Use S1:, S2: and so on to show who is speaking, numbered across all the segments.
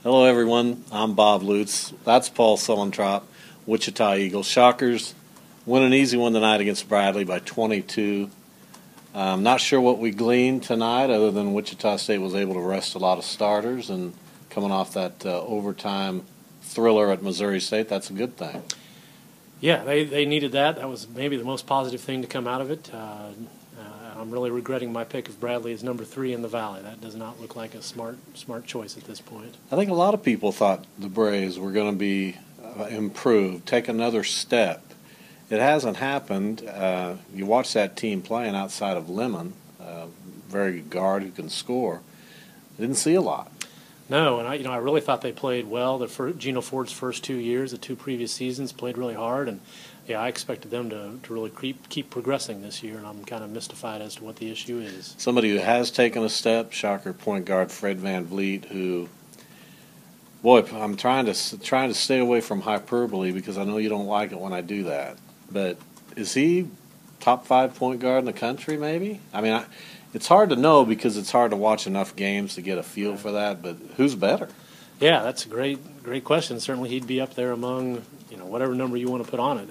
S1: Hello, everyone. I'm Bob Lutz. That's Paul Suellentrop, Wichita Eagles. Shockers win an easy one tonight against Bradley by 22. I'm not sure what we gleaned tonight other than Wichita State was able to rest a lot of starters, and coming off that overtime thriller at Missouri State, that's a good thing.
S2: Yeah, they needed that. That was maybe the most positive thing to come out of it. I'm really regretting my pick of Bradley as number 3 in the Valley. That does not look like a smart choice at this point.
S1: I think a lot of people thought the Braves were going to be improved, take another step. It hasn't happened. You watch that team playing outside of Lemon, very good guard who can score. Didn't see a lot.
S2: No, and I really thought they played well. Geno Ford's first 2 years, the 2 previous seasons, played really hard, and yeah, I expected them to really keep progressing this year, and I'm kind of mystified as to what the issue is.
S1: Somebody who has taken a step, shocker point guard Fred VanVleet, who, boy, I'm trying to stay away from hyperbole because I know you don't like it when I do that. But is he top 5 point guard in the country? Maybe. I mean, it's hard to know because it's hard to watch enough games to get a feel for that. But who's better?
S2: Yeah, that's a great question. Certainly, he'd be up there among whatever number you want to put on it.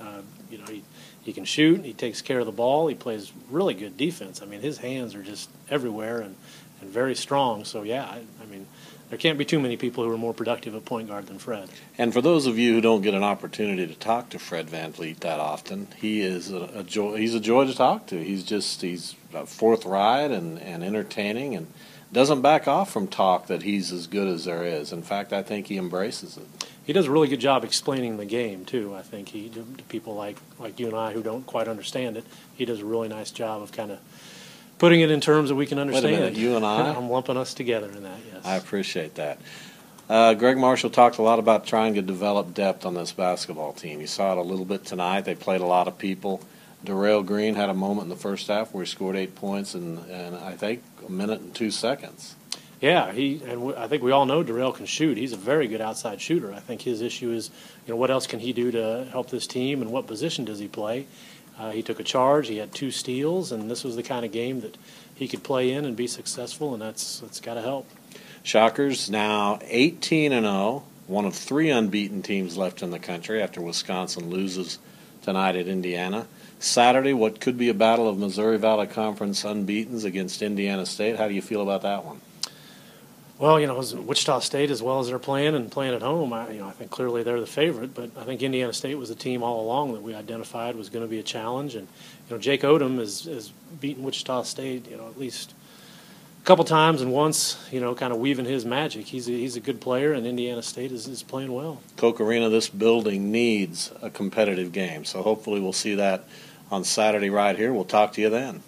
S2: He can shoot. He takes care of the ball. He plays really good defense. I mean, his hands are just everywhere and very strong. So yeah, I mean, there can't be too many people who are more productive at point guard than Fred.
S1: And for those of you who don't get an opportunity to talk to Fred VanVleet that often, he is a joy. He's a joy to talk to. He's forthright and entertaining, and doesn't back off from talk that he's as good as there is. In fact, I think he embraces it.
S2: He does a really good job explaining the game too. I think to people like you and I who don't quite understand it, he does a really nice job of kind of putting it in terms that we can understand.
S1: Wait a minute, you and I?
S2: I'm lumping us together in that, yes.
S1: I appreciate that. Greg Marshall talked a lot about trying to develop depth on this basketball team. You saw it a little bit tonight. They played a lot of people. Darrell Green had a moment in the first half where he scored 8 points in I think a minute and 2 seconds.
S2: Yeah, I think we all know Darrell can shoot. He's a very good outside shooter. I think his issue is, what else can he do to help this team, and what position does he play? He took a charge. He had 2 steals, and this was the kind of game that he could play in and be successful, and that's got to help.
S1: Shockers now 18-0, one of 3 unbeaten teams left in the country after Wisconsin loses tonight at Indiana. Saturday, what could be a battle of Missouri Valley Conference unbeatens against Indiana State. How do you feel about that one?
S2: Well, Wichita State, as well as they're playing at home, I think clearly they're the favorite. But I think Indiana State was the team all along that we identified was going to be a challenge. And Jake Odom has beaten Wichita State, at least a couple times, and once, kind of weaving his magic. He's a good player, and Indiana State is playing well.
S1: Koch Arena, this building needs a competitive game, so hopefully we'll see that on Saturday right here. We'll talk to you then.